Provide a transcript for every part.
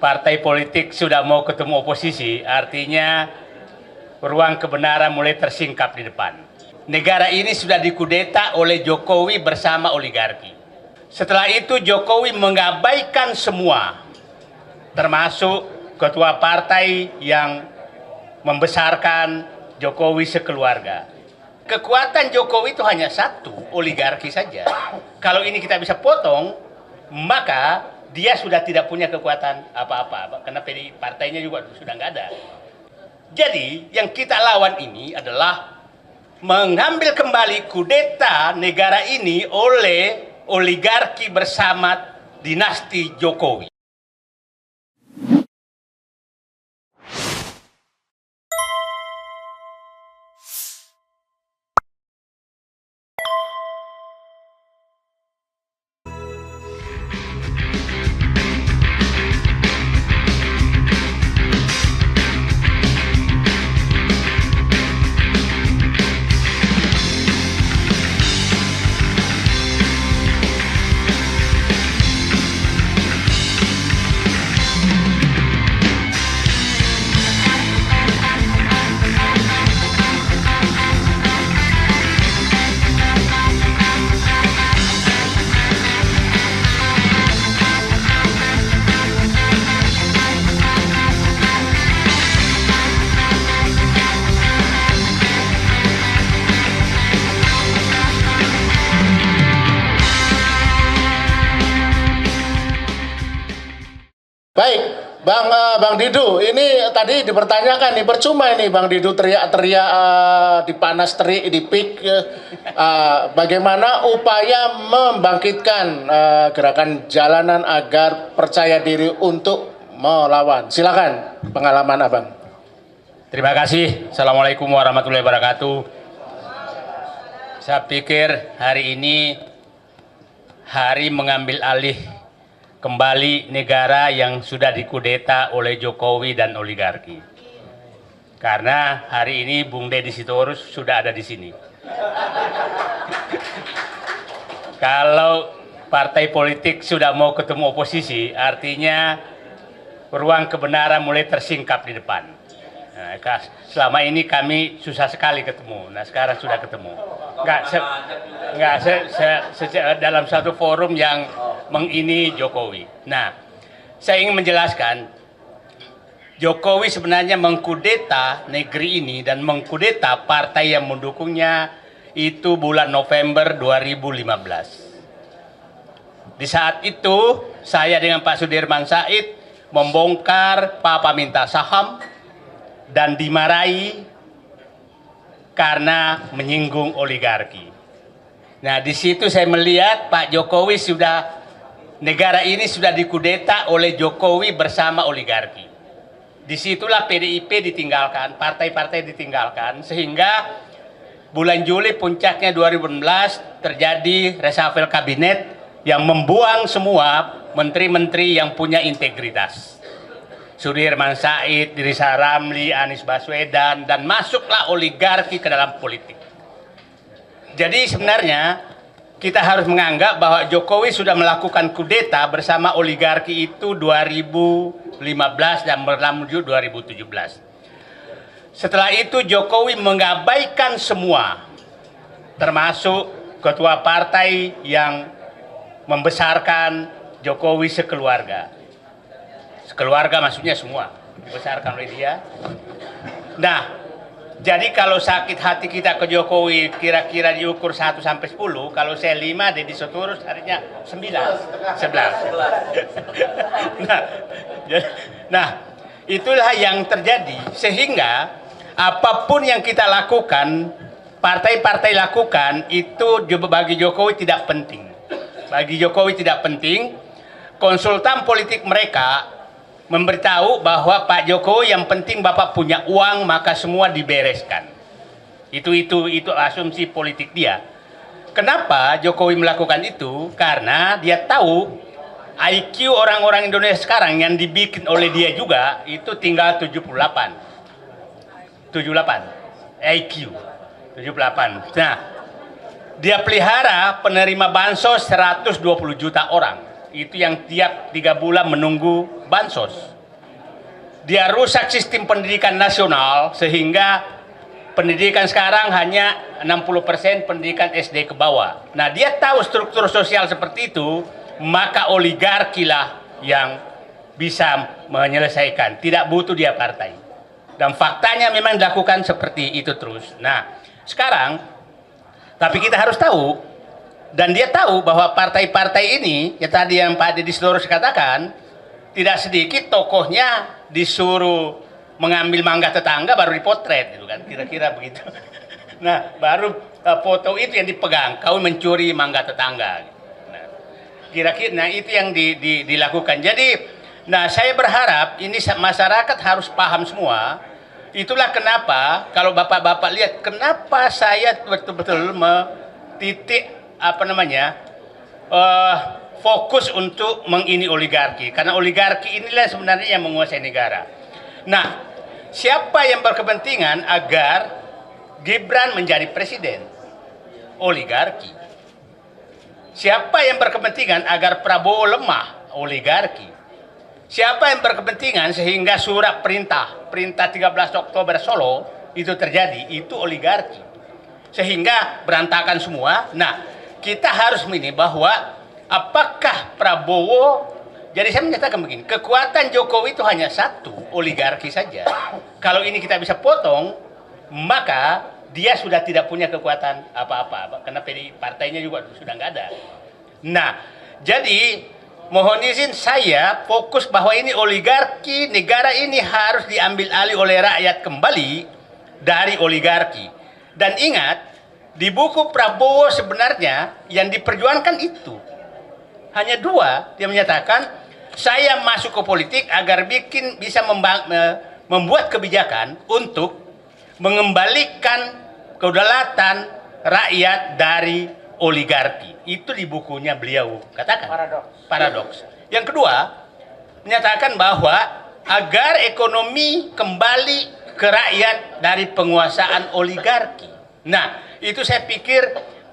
partai politik sudah mau ketemu oposisi, artinya ruang kebenaran mulai tersingkap di depan. Negara ini sudah dikudeta oleh Jokowi bersama oligarki. Setelah itu Jokowi mengabaikan semua, termasuk ketua partai yang membesarkan Jokowi sekeluarga. Kekuatan Jokowi itu hanya satu, oligarki saja. Kalau ini kita bisa potong, maka dia sudah tidak punya kekuatan apa-apa. Karena partainya juga sudah nggak ada. Jadi yang kita lawan ini adalah mengambil kembali kudeta negara ini oleh oligarki bersama dinasti Jokowi. Baik, Bang Didu, ini tadi dipertanyakan nih, percuma ini Bang Didu teriak-teriak dipanas terik, dipik, bagaimana upaya membangkitkan gerakan jalanan agar percaya diri untuk melawan. Silakan pengalaman Abang. Terima kasih. Assalamualaikum warahmatullahi wabarakatuh. Saya pikir hari ini hari mengambil alih kembali negara yang sudah dikudeta oleh Jokowi dan oligarki. Karena hari ini Bung Deddy Sitorus sudah ada di sini. Kalau partai politik sudah mau ketemu oposisi, artinya ruang kebenaran mulai tersingkap di depan. Nah, selama ini kami susah sekali ketemu. Nah, sekarang sudah ketemu. Dalam satu forum yang mengini Jokowi. Nah, saya ingin menjelaskan, Jokowi sebenarnya mengkudeta negeri ini dan mengkudeta partai yang mendukungnya itu bulan November 2015. Di saat itu, saya dengan Pak Sudirman Said membongkar Papa minta saham dan dimarahi karena menyinggung oligarki. Nah, di situ saya melihat Pak Jokowi negara ini sudah dikudeta oleh Jokowi bersama oligarki. Disitulah PDIP ditinggalkan, partai-partai ditinggalkan, sehingga bulan Juli puncaknya 2016 terjadi reshuffle kabinet yang membuang semua menteri-menteri yang punya integritas. Sudirman Said, Rizal Ramli, Anies Baswedan, dan masuklah oligarki ke dalam politik. Jadi sebenarnya kita harus menganggap bahwa Jokowi sudah melakukan kudeta bersama oligarki itu 2015 dan berlanjut 2017. Setelah itu Jokowi mengabaikan semua, termasuk ketua partai yang membesarkan Jokowi sekeluarga. Sekeluarga maksudnya semua dibesarkan oleh dia. Nah, jadi kalau sakit hati kita ke Jokowi kira-kira diukur 1 sampai 10, kalau saya 5, Deddy Sitorus harinya 9, 11. Nah, itulah yang terjadi. Sehingga apapun yang kita lakukan, partai-partai lakukan, itu bagi Jokowi tidak penting. Bagi Jokowi tidak penting. Konsultan politik mereka memberitahu bahwa Pak Jokowi yang penting Bapak punya uang maka semua dibereskan. Itu asumsi politik dia. Kenapa Jokowi melakukan itu? Karena dia tahu IQ orang-orang Indonesia sekarang yang dibikin oleh dia juga itu tinggal 78 IQ 78. Nah, dia pelihara penerima bansos 120 juta orang. itu yang tiap 3 bulan menunggu bansos. Dia rusak sistem pendidikan nasional sehingga pendidikan sekarang hanya 60% pendidikan SD ke bawah. Nah, dia tahu struktur sosial seperti itu, maka oligarki lah yang bisa menyelesaikan. Tidak butuh dia partai. Dan faktanya memang dilakukan seperti itu terus. Nah, sekarang, tapi kita harus tahu, dan dia tahu bahwa partai-partai ini, ya tadi yang Pak Deddy Sitorus katakan, tidak sedikit tokohnya disuruh mengambil mangga tetangga baru dipotret, gitu kan, kira-kira begitu. Nah, baru foto itu yang dipegang, kau mencuri mangga tetangga. Nah, kira-kira, nah itu yang dilakukan. Jadi, nah saya berharap ini masyarakat harus paham semua. Itulah kenapa kalau bapak-bapak lihat, kenapa saya betul-betul fokus untuk mengini oligarki, karena oligarki inilah sebenarnya yang menguasai negara. Nah, siapa yang berkepentingan agar Gibran menjadi presiden? Oligarki. Siapa yang berkepentingan agar Prabowo lemah? Oligarki. Siapa yang berkepentingan sehingga surat perintah 13 Oktober Solo itu terjadi? Itu oligarki. Sehingga berantakan semua. Nah, kita harus ini bahwa apakah Prabowo, jadi saya menyatakan begini, kekuatan Jokowi itu hanya satu, oligarki saja. Kalau ini kita bisa potong, maka dia sudah tidak punya kekuatan apa-apa, karena partainya juga sudah nggak ada. Nah, jadi mohon izin saya fokus bahwa ini oligarki, negara ini harus diambil alih oleh rakyat kembali dari oligarki. Dan ingat, di buku Prabowo sebenarnya yang diperjuangkan itu hanya 2. Dia menyatakan, saya masuk ke politik agar bisa membuat kebijakan untuk mengembalikan kedaulatan rakyat dari oligarki. Itu di bukunya beliau katakan. Paradoks. Yang kedua, menyatakan bahwa agar ekonomi kembali ke rakyat dari penguasaan oligarki. Nah, itu saya pikir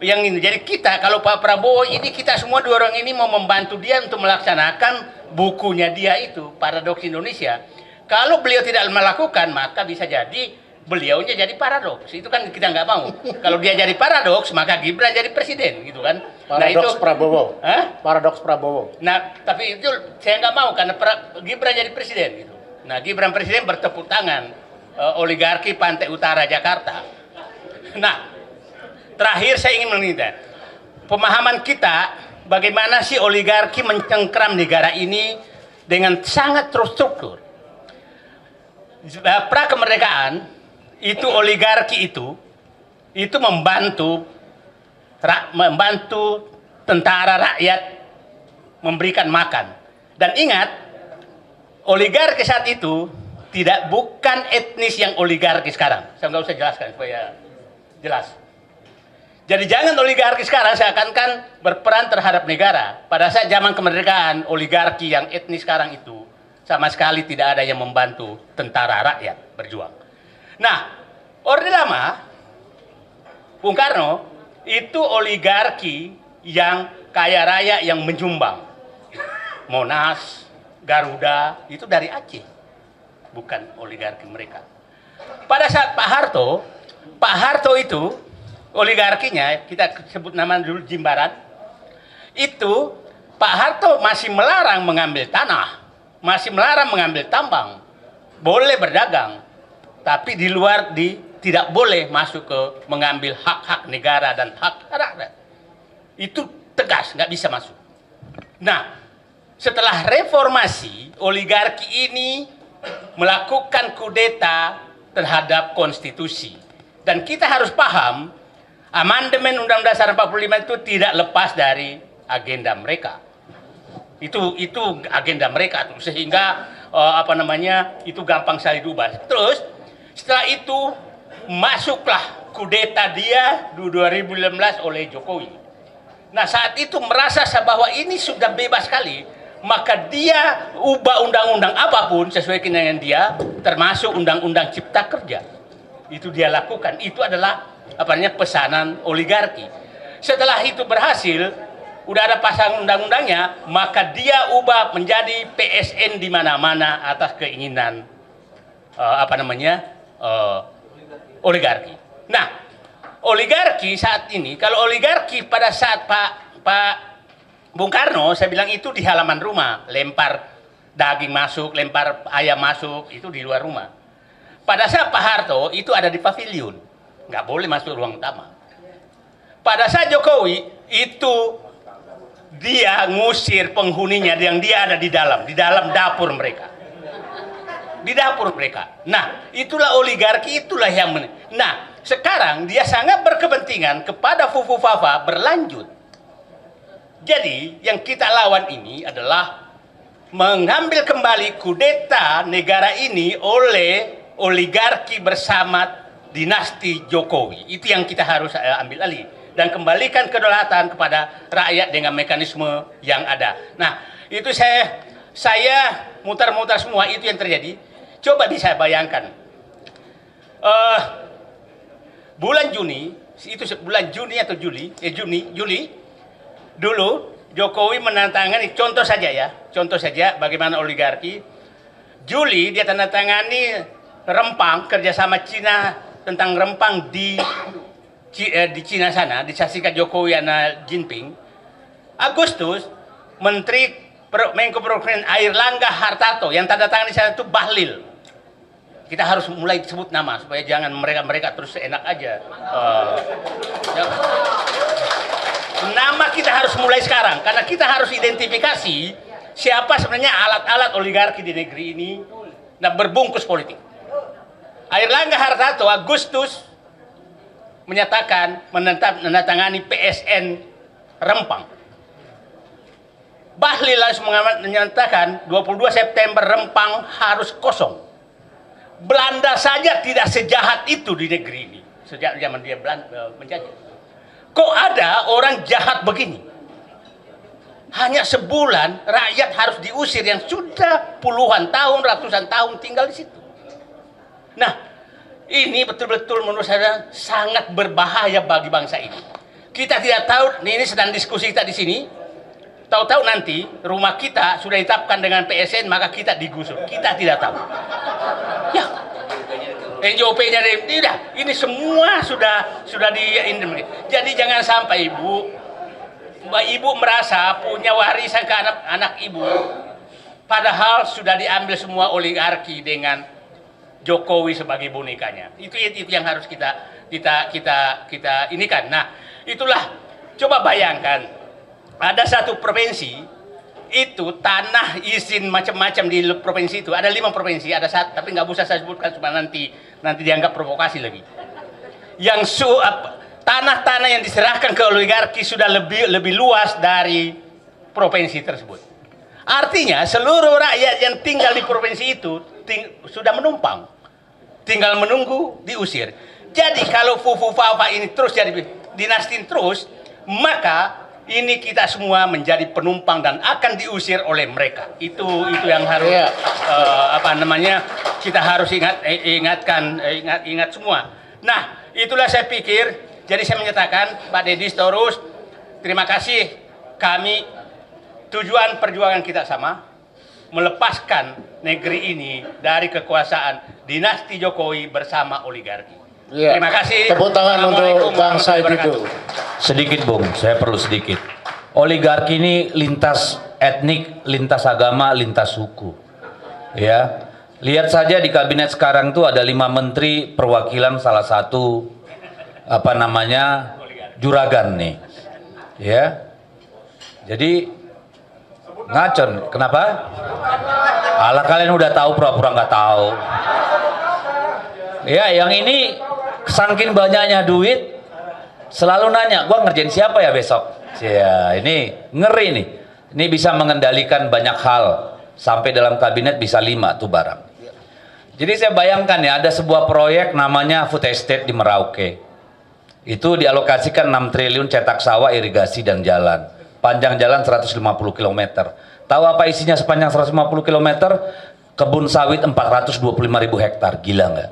yang ini. Jadi kita, kalau Pak Prabowo ini, kita semua 2 orang ini mau membantu dia untuk melaksanakan bukunya dia itu, Paradoks Indonesia. Kalau beliau tidak melakukan, maka bisa jadi beliaunya jadi paradoks. Itu kan kita nggak mau. Kalau dia jadi paradoks, maka Gibran jadi presiden, gitu kan. Paradoks Prabowo. Hah? Paradoks Prabowo. Nah, tapi itu saya nggak mau karena Gibran jadi presiden, gitu. Nah, Gibran presiden bertepuk tangan oligarki Pantai Utara Jakarta. Nah, terakhir saya ingin meminta pemahaman kita bagaimana sih oligarki mencengkram negara ini dengan sangat terstruktur. Pra kemerdekaan itu oligarki itu membantu tentara rakyat memberikan makan. Dan ingat, oligarki saat itu bukan etnis yang oligarki sekarang. Saya nggak usah jelaskan supaya jelas. Jadi jangan oligarki sekarang seakan-akan berperan terhadap negara. Pada saat zaman kemerdekaan, oligarki yang etnis sekarang itu sama sekali tidak ada yang membantu tentara rakyat berjuang. Nah, Orde Lama, Bung Karno, itu oligarki yang kaya raya yang menyumbang. Monas, Garuda, itu dari Aceh. Bukan oligarki mereka. Pada saat Pak Harto itu oligarkinya, kita sebut nama dulu Jimbaran, itu Pak Harto masih melarang mengambil tanah, masih melarang mengambil tambang, boleh berdagang, tapi di luar tidak boleh masuk ke mengambil hak-hak negara dan hak rakyat. Itu tegas, nggak bisa masuk. Nah, setelah reformasi, oligarki ini melakukan kudeta terhadap konstitusi. Dan kita harus paham, amandemen Undang-Undang Dasar 45 itu tidak lepas dari agenda mereka. Itu agenda mereka tuh, sehingga itu gampang sekali diubah. Terus setelah itu masuklah kudeta dia 2015 oleh Jokowi. Nah, saat itu merasa bahwa ini sudah bebas sekali, maka dia ubah undang-undang apapun sesuai dengan dia, termasuk undang-undang Cipta Kerja. Itu dia lakukan. Itu adalah pesanan oligarki. Setelah itu berhasil, udah ada pasang undang-undangnya, maka dia ubah menjadi PSN di mana-mana atas keinginan oligarki. Nah, oligarki saat ini, kalau oligarki pada saat Pak Bung Karno, saya bilang itu di halaman rumah, lempar daging masuk, lempar ayam masuk, itu di luar rumah. Pada saat Pak Harto itu ada di pavilion, nggak boleh masuk ruang utama. Pada saat Jokowi itu dia ngusir penghuninya yang dia ada di dalam dapur mereka. Di dapur mereka. Nah, itulah oligarki, itulah yang Nah, sekarang dia sangat berkepentingan kepada Fufu Fafa berlanjut. Jadi, yang kita lawan ini adalah mengambil kembali kudeta negara ini oleh oligarki bersama dinasti Jokowi. Itu yang kita harus ambil alih. Dan kembalikan kedaulatan kepada rakyat dengan mekanisme yang ada. Nah, itu saya mutar-mutar semua itu yang terjadi. Coba bisa bayangkan. Bulan Juni, itu bulan Juni atau Juli, Juli, dulu Jokowi menandatangani, contoh saja bagaimana oligarki. Juli dia tandatangani Rempang, kerjasama Cina tentang Rempang di Cina sana, disaksikan Jokowi dan Jinping. Agustus, Menko Perekonomian Airlangga Hartarto yang tanda tangan di sana itu Bahlil. Kita harus mulai sebut nama supaya jangan mereka terus enak aja. Nama kita harus mulai sekarang karena kita harus identifikasi siapa sebenarnya alat-alat oligarki di negeri ini dan berbungkus politik. Airlangga Hartarto Agustus menyatakan menandatangani PSN Rempang. Bahlil langsung menyatakan 22 September Rempang harus kosong. Belanda saja tidak sejahat itu di negeri ini sejak zaman dia menjajah. Kok ada orang jahat begini? Hanya sebulan rakyat harus diusir yang sudah puluhan tahun, ratusan tahun tinggal di situ. Nah, ini betul-betul menurut saya sangat berbahaya bagi bangsa ini. Kita tidak tahu, ini sedang diskusi kita di sini. Tahu-tahu nanti rumah kita sudah ditetapkan dengan PSN, maka kita digusur. Kita tidak tahu. Ya, NJOP-nya tidak. Ini semua sudah di. Jadi jangan sampai ibu merasa punya warisan ke anak ibu, padahal sudah diambil semua oligarki dengan Jokowi sebagai bonekanya. Itu yang harus kita inikan. Nah, itulah coba bayangkan ada satu provinsi itu tanah izin macam-macam di provinsi itu ada 5 provinsi, ada satu tapi nggak usah saya sebutkan supaya nanti dianggap provokasi lagi. Yang tanah-tanah yang diserahkan ke oligarki sudah lebih luas dari provinsi tersebut. Artinya seluruh rakyat yang tinggal di provinsi itu sudah menumpang, tinggal menunggu diusir. Jadi kalau Fufu Fafa ini terus jadi dinasti terus, maka ini kita semua menjadi penumpang dan akan diusir oleh mereka. Itu yang harus kita harus ingat semua. Nah, itulah saya pikir. Jadi saya menyatakan Pak Deddy Storus, terima kasih. Kami tujuan perjuangan kita sama, melepaskan negeri ini dari kekuasaan dinasti Jokowi bersama oligarki. Ya. Terima kasih. Tepuk tangan untuk Bang Said itu. Sedikit Bung, saya perlu sedikit. Oligarki ini lintas etnik, lintas agama, lintas suku. Ya, lihat saja di kabinet sekarang tuh ada 5 menteri perwakilan salah satu juragan nih. Ya, jadi ngacon. Kenapa? Alah kalian udah tahu pura-pura nggak tahu. Ya, yang ini saking banyaknya duit selalu nanya, gua ngerjain siapa ya besok? Ya, ini ngeri nih. Ini bisa mengendalikan banyak hal sampai dalam kabinet bisa 5 tuh barang. Jadi saya bayangkan ya, ada sebuah proyek namanya Food Estate di Merauke. Itu dialokasikan 6 triliun cetak sawah, irigasi dan jalan. Panjang jalan 150 km. Tahu apa isinya sepanjang 150 km? Kebun sawit 425.000 hektar. Gila nggak?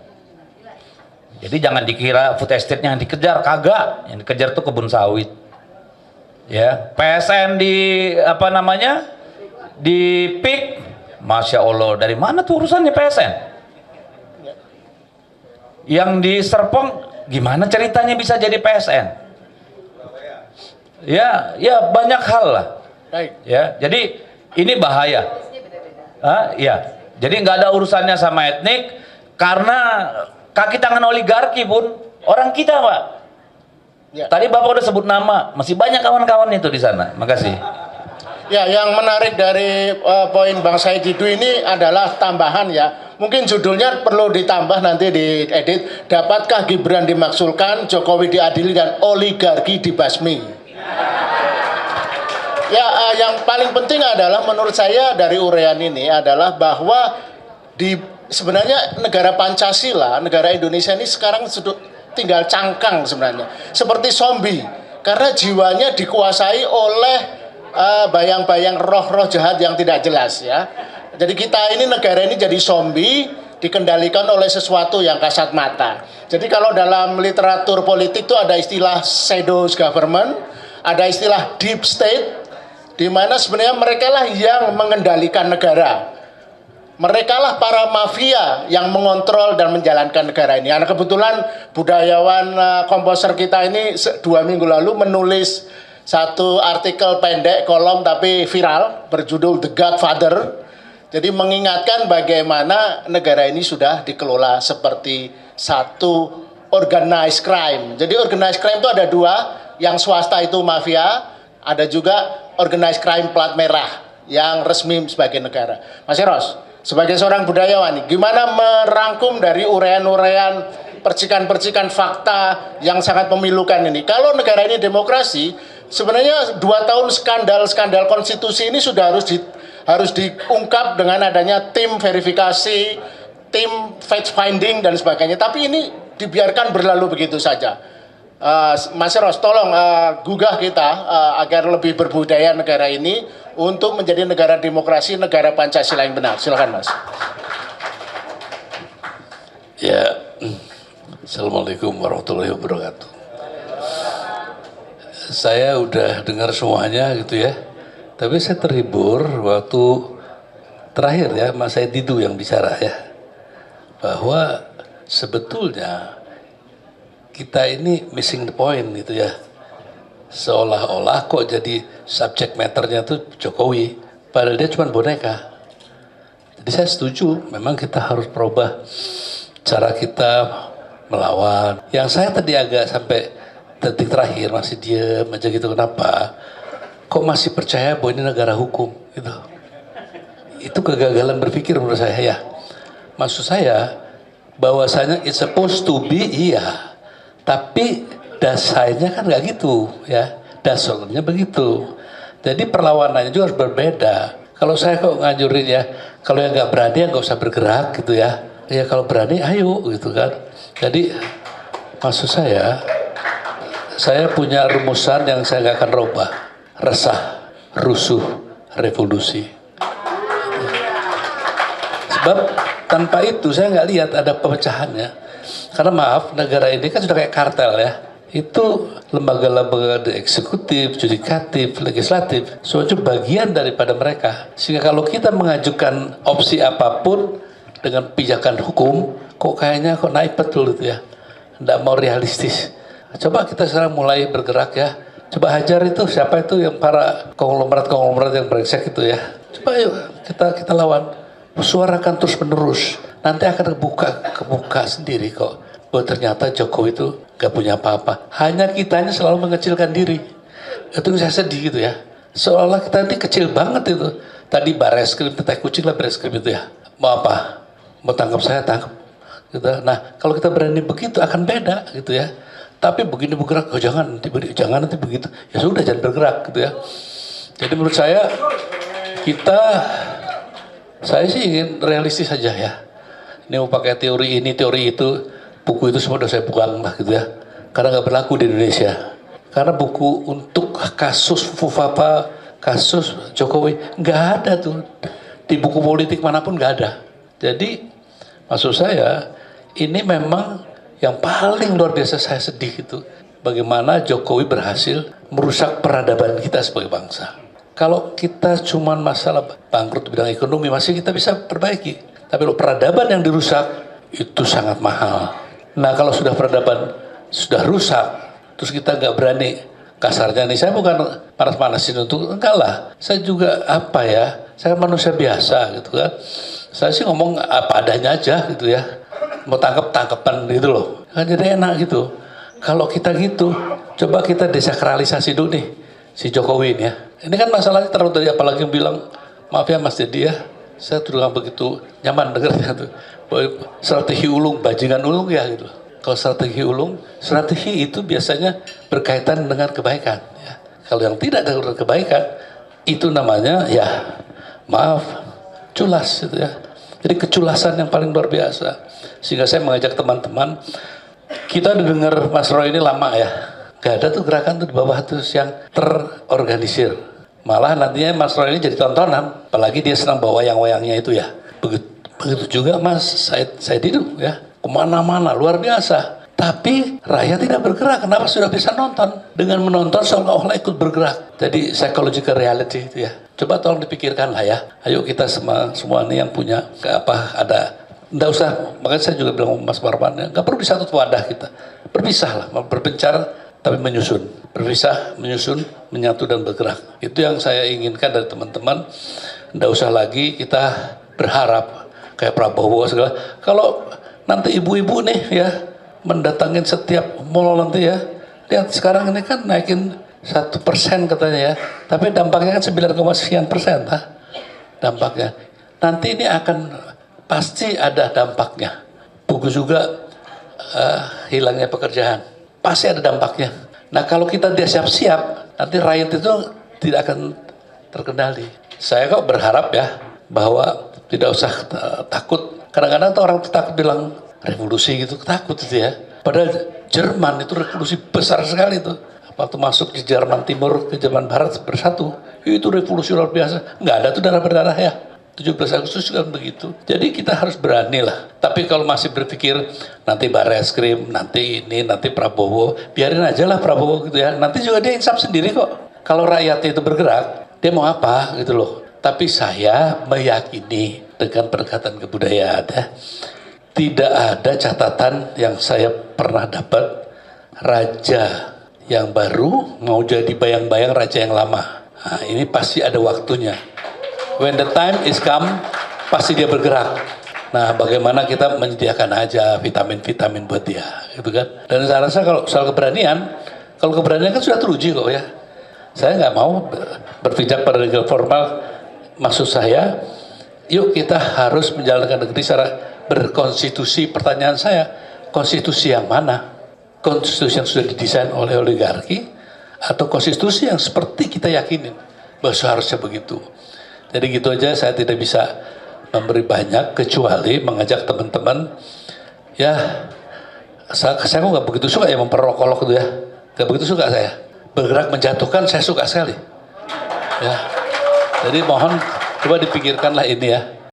Jadi jangan dikira food estate-nya yang dikejar, kagak. Yang dikejar tuh kebun sawit. Ya, PSN di apa namanya? Di PIK. Masya Allah, dari mana tuh urusannya PSN? Yang di Serpong gimana ceritanya bisa jadi PSN? Ya, ya banyak hal lah. Baik. Ya, jadi ini bahaya. Ya, jadi nggak ada urusannya sama etnik karena kaki tangan oligarki pun orang kita, Pak. Ya. Tadi Bapak udah sebut nama, masih banyak kawan-kawan itu di sana. Makasih. Ya, yang menarik dari poin Bang Said Didu ini adalah tambahan ya. Mungkin judulnya perlu ditambah nanti diedit. Dapatkah Gibran dimaksulkan, Jokowi diadili dan oligarki dibasmi? Ya, yang paling penting adalah menurut saya dari uraian ini adalah bahwa sebenarnya negara Pancasila, negara Indonesia ini sekarang sudah tinggal cangkang sebenarnya. Seperti zombie. Karena jiwanya dikuasai oleh bayang-bayang roh-roh jahat yang tidak jelas ya. Jadi kita ini negara ini jadi zombie dikendalikan oleh sesuatu yang kasat mata. Jadi kalau dalam literatur politik itu ada istilah shadow government, ada istilah deep state, di mana sebenarnya mereka lah yang mengendalikan negara. Mereka lah para mafia yang mengontrol dan menjalankan negara ini. Karena kebetulan budayawan komposer kita ini 2 minggu lalu menulis satu artikel pendek kolom tapi viral berjudul The Godfather. Jadi mengingatkan bagaimana negara ini sudah dikelola seperti satu organized crime. Jadi organized crime itu ada 2, yang swasta itu mafia, ada juga organized crime plat merah yang resmi sebagai negara. Mas Eros, sebagai seorang budayawan, gimana merangkum dari uraian-uraian percikan-percikan fakta yang sangat memilukan ini? Kalau negara ini demokrasi, sebenarnya 2 tahun skandal konstitusi ini sudah harus diungkap dengan adanya tim verifikasi, tim fact finding dan sebagainya. Tapi ini dibiarkan berlalu begitu saja. Mas Ros, tolong gugah kita agar lebih berbudaya negara ini untuk menjadi negara demokrasi, negara Pancasila yang benar. Silakan, Mas. Ya, Assalamualaikum warahmatullahi wabarakatuh. Saya udah dengar semuanya gitu ya, tapi saya terhibur waktu terakhir ya Mas Said Didu yang bicara ya, bahwa sebetulnya kita ini missing the point gitu ya. Seolah-olah kok jadi subject matternya tuh Jokowi, padahal dia cuma boneka. Jadi saya setuju, memang kita harus merubah cara kita melawan. Yang saya tadi agak sampai detik terakhir masih diam aja gitu, kenapa? Kok masih percaya bahwa ini negara hukum gitu? Itu kegagalan berpikir menurut saya ya. Maksud saya bahwasanya it's supposed to be, iya, tapi dasarnya kan nggak gitu ya, dasarnya begitu. Jadi perlawanannya juga harus berbeda. Kalau saya kok ngajurin ya, kalau yang nggak berani ya nggak usah bergerak gitu ya. Ya kalau berani ayo gitu kan. Jadi maksud saya punya rumusan yang saya nggak akan rubah. Resah, rusuh, revolusi. Sebab tanpa itu saya nggak lihat ada pemecahannya. Karena maaf, negara ini kan sudah kayak kartel ya. Itu lembaga-lembaga eksekutif, yudikatif, legislatif, semuanya bagian daripada mereka. Sehingga kalau kita mengajukan opsi apapun dengan pijakan hukum, kok kayaknya kok naik betul itu ya, tidak mau realistis. Coba kita sekarang mulai bergerak ya. Coba hajar itu siapa itu yang para konglomerat yang brengsek itu ya. Coba yuk kita lawan, suarakan terus menerus. Nanti akan kebuka sendiri kok. Bahwa ternyata Jokowi itu gak punya apa-apa. Hanya kitanya selalu mengecilkan diri. Itu saya sedih gitu ya. Seolah kita ini kecil banget itu. Tadi bareskrim, teteh kucing lah bareskrim itu ya. Mau apa? Mau tangkap saya, tangkap. Gitu. Nah, kalau kita berani begitu akan beda gitu ya. Tapi begini bergerak, oh jangan nanti begitu. Ya sudah, jangan bergerak gitu ya. Jadi menurut saya sih ingin realistis saja ya. Ini mau pakai teori ini, teori itu. Buku itu semua udah saya buang lah gitu ya. Karena nggak berlaku di Indonesia. Karena buku untuk kasus Fufapa, kasus Jokowi, nggak ada tuh. Di buku politik manapun nggak ada. Jadi maksud saya, ini memang yang paling luar biasa saya sedih itu. bagaimana Jokowi berhasil merusak peradaban kita sebagai bangsa. Kalau kita cuma masalah bangkrut di bidang ekonomi masih kita bisa perbaiki. Tapi kalau peradaban yang dirusak itu sangat mahal. Nah kalau sudah peradaban sudah rusak, terus kita nggak berani, kasarnya nih, saya bukan panas-panasin untuk, enggak lah. Saya juga saya manusia biasa gitu kan. Saya sih ngomong apa adanya aja gitu ya. Mau tangkapan gitu loh. Kan jadi enak gitu. Kalau kita gitu, coba kita desakralisasi dulu nih si Jokowi ini ya. Ini kan masalahnya terlalu dari apalagi yang bilang, maaf ya Mas Dedi ya, saya tuh nggak begitu nyaman dengarnya tuh. Strategi ulung, bajingan ulung ya gitu. Kalau strategi ulung, strategi itu biasanya berkaitan dengan kebaikan. Ya. Kalau yang tidak ada kebaikan, itu namanya ya maaf, culas gitu ya. Jadi keculasan yang paling luar biasa. Sehingga saya mengajak teman-teman, kita udah dengar Mas Roy ini lama ya. Gak ada tuh gerakan tuh di bawah tuh yang terorganisir. Malah nantinya Mas Roy ini jadi tontonan, apalagi dia senang bawa wayang-wayangnya itu ya. Begitu juga Mas Said Didu ya, kemana-mana luar biasa. Tapi rakyat tidak bergerak, kenapa sudah bisa nonton? Dengan menonton seolah-olah ikut bergerak. Jadi psychological reality itu ya. Coba tolong dipikirkan lah ya. Ayo kita semua ini yang punya nggak usah, makanya saya juga bilang Mas Marwan ya, nggak perlu di satu wadah kita. Berpisah lah, berpencar tapi menyusun. Berpisah, menyusun, menyatu dan bergerak. Itu yang saya inginkan dari teman-teman. Nggak usah lagi kita berharap kayak Prabowo segala. Kalau nanti ibu-ibu nih ya mendatangin setiap mall nanti ya, lihat sekarang ini kan naikin 1% katanya ya, tapi dampaknya kan 9,sekian% dampaknya. Nanti ini akan pasti ada dampaknya. Begitu juga hilangnya pekerjaan, pasti ada dampaknya. Nah kalau kita tidak siap-siap, nanti rakyat itu tidak akan terkendali. Saya kok berharap ya bahwa tidak usah takut. Kadang-kadang tuh orang takut bilang revolusi gitu, takut itu ya. Padahal Jerman itu revolusi besar sekali tuh. Waktu masuk di Jerman Timur ke Jerman Barat bersatu, itu revolusi luar biasa. Nggak ada tuh darah-berdarah ya. 17 Agustus kan begitu. Jadi kita harus berani lah. Tapi kalau masih berpikir nanti Barreskrim, nanti ini, nanti Prabowo, biarin aja lah Prabowo gitu ya. Nanti juga dia insaf sendiri kok. Kalau rakyatnya itu bergerak, dia mau apa gitu loh. Tapi saya meyakini dengan pendekatan kebudayaan ya, tidak ada catatan yang saya pernah dapat raja yang baru mau jadi bayang-bayang raja yang lama. Nah, ini pasti ada waktunya. When the time is come, pasti dia bergerak. Nah, bagaimana kita menyediakan aja vitamin-vitamin buat dia, gitu kan? Dan saya rasa kalau soal keberanian kan sudah teruji kok ya. Saya nggak mau berpijak pada legal formal. Maksud saya, yuk kita harus menjalankan negeri secara berkonstitusi. Pertanyaan saya, konstitusi yang mana? Konstitusi yang sudah didesain oleh oligarki atau konstitusi yang seperti kita yakinin bahwa seharusnya begitu. Jadi gitu aja, saya tidak bisa memberi banyak kecuali mengajak teman-teman ya, saya kok nggak begitu suka ya memperolok-olok itu ya, nggak begitu suka saya. Bergerak menjatuhkan saya suka sekali ya. Jadi mohon coba dipikirkanlah ini ya.